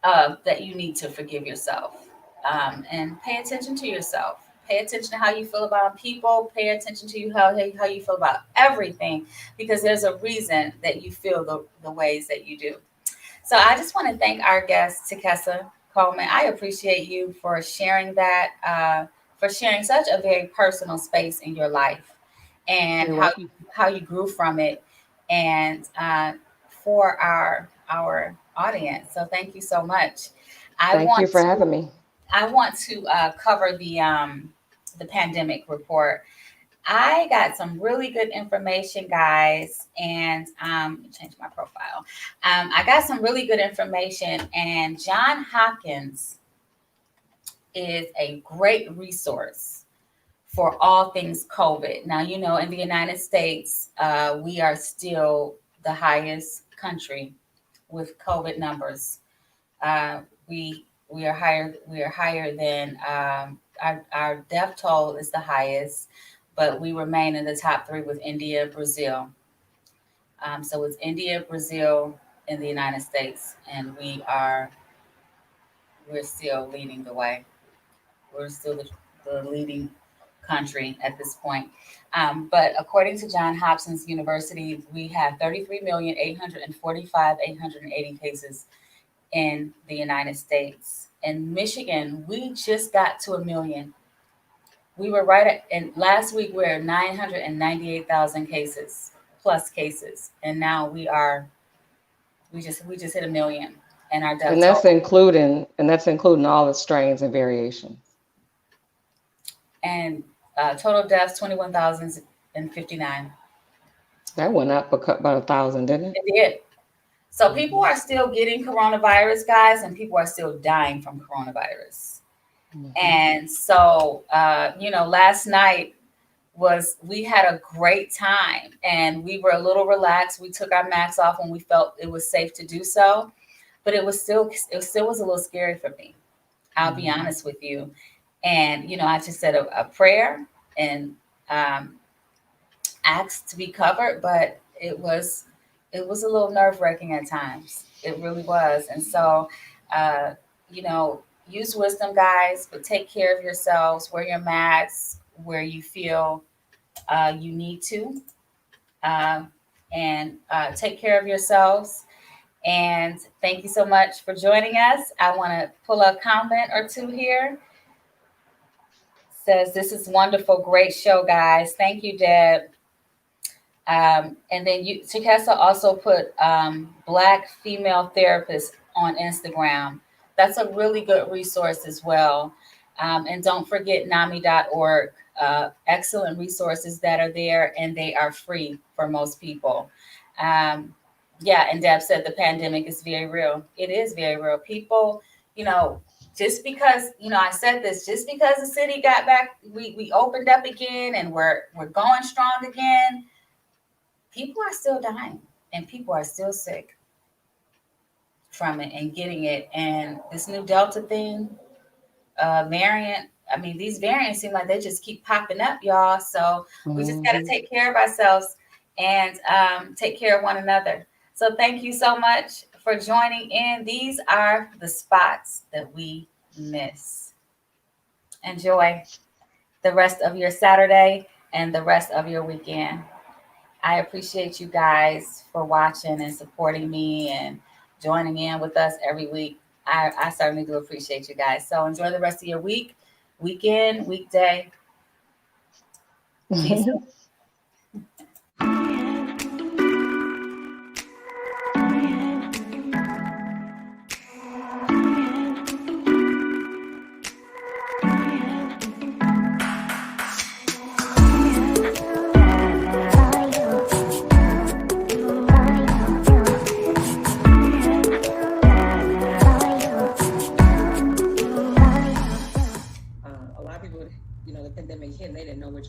that you need to forgive yourself, and pay attention to yourself. Pay attention to how you feel about people. Pay attention to how you feel about everything, because there's a reason that you feel the ways that you do. So I just want to thank our guest, Tekesa Coleman. I appreciate you for sharing that, for sharing such a very personal space in your life, and You're welcome. how you grew from it, and for our audience. So thank you so much. I Thank you want for to having me. cover the pandemic report. I got some really good information, guys, and let me change my profile. I got some really good information, and John Hopkins is a great resource for all things COVID. Now, in the United States, we are still the highest country with COVID numbers. We are higher. We are higher than our death toll is the highest, but we remain in the top three with India, Brazil. So it's India, Brazil, and the United States, and we're still leading the way. We're still the leading country at this point. But according to John Hopkins University, we have 33,845,880 cases in the United States. In Michigan, we just got to a million. We were right at, and last week we were 998,000 cases, plus cases, and now we just hit a million, and our And death that's toll, including all the strains and variations. and total deaths 21,059. That went up about 1,000, didn't it? It did. So people Mhm. are still getting coronavirus, guys, and people are still dying from coronavirus. Mhm. And so, last night we had a great time, and we were a little relaxed. We took our masks off when we felt it was safe to do so, but it still was a little scary for me. I'll be Mhm. honest with you. And I just said a prayer and um, asked to be covered, but it was a little nerve wracking at times. It really was. And so, uh, use wisdom, guys, but take care of yourselves. Wear your masks where you feel you need to, uh, and take care of yourselves. And thank you so much for joining us. I want to pull a comment or two here. says, this is wonderful. Great show, guys. Thank you, Deb. And then Chikesa also put Black female therapists on Instagram. That's a really good resource as well. And don't forget NAMI.org. Excellent resources that are there, and they are free for most people. And Deb said the pandemic is very real. It is very real. People, just because, I said this, just because the city got back, we opened up again and we're going strong again, people are still dying and people are still sick from it and getting it. And this new Delta thing, variant, these variants seem like they just keep popping up, y'all. So we just got to take care of ourselves and take care of one another. So thank you so much for joining in. These are the spots that we miss. Enjoy the rest of your Saturday and the rest of your weekend. I appreciate you guys for watching and supporting me and joining in with us every week. I certainly do appreciate you guys. So enjoy the rest of your week, weekend, weekday. See you soon.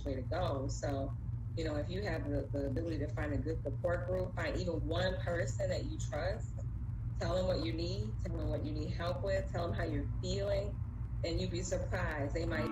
Way to go. So, if you have the ability to find a good support group, find even one person that you trust, tell them what you need, tell them what you need help with, tell them how you're feeling, and you'd be surprised. They might